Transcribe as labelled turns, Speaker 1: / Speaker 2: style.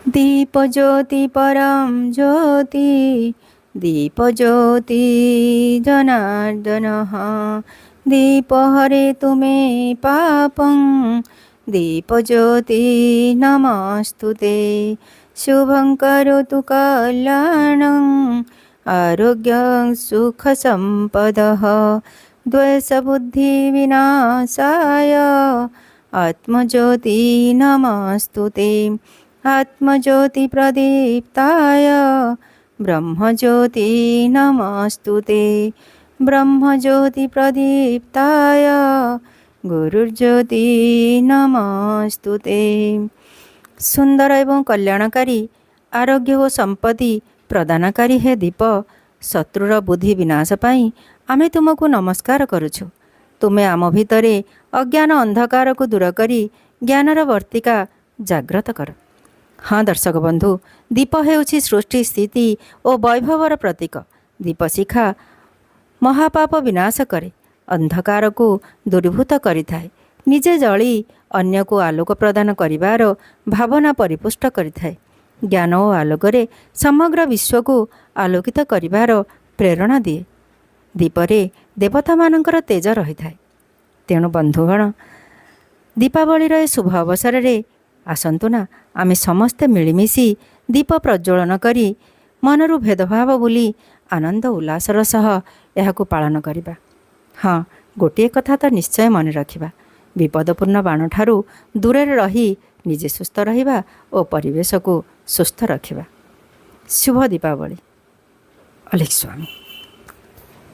Speaker 1: दीप ज्योति परम ज्योति, दीप ज्योति जनार्दन, दीप हरे तुमे पापं, दीप ज्योति नमस्तुते। शुभं करोतु कल्याणं, आरोग्यं सुख संपदः, द्वेषबुद्धि विनाशाय, आत्मज्योति नमस्तुते। आत्मज्योति प्रदीप्ताय, ब्रह्मज्योति नमस्तुते। ब्रह्मज्योति प्रदीप्ताय, गुरुर्ज्योति नमस्तुते। सुंदर एवं कल्याणकारी, आरोग्य और संपत्ति प्रदानकारी हे दीप, शत्रुर बुद्धि विनाश पाई आमे तुमको नमस्कार करुछु। तुमे आम भितरे अज्ञान अंधकार को दूर करी ज्ञानर वर्तिका जाग्रत कर। हाँ दर्शक बंधु, दीप हेउछि सृष्टि स्थिति और वैभवर प्रतीक। दीप शिखा महापाप विनाश करे, अंधकार को दूरीभूत करिथाए, निजे जली अन्य को आलोक प्रदान करिवार भावना परिपुष्ट करिथाए। ज्ञान और आलोकरे समग्र विश्व को आलोकित करिवार प्रेरणा दिए। दीपरे देवता मानकर तेज रही थाए। तेणु बंधुगण, दीपावलीर ए शुभ अवसर रे आसंतु ना आमे समस्ते मिलिमिशि दीप प्रज्वलन करी मनरु भेदभाव बुली आनंद उल्लासर सह एहाकु पालन करिबा। हाँ, गोटे कथा तो निश्चय मन रखिबा, विपदपूर्ण बाण ठारू दूरे रही निजे सुस्थ रहिबा और परिवेश को सुस्थ रखिबा। शुभ दीपावली। अलेख स्वामी।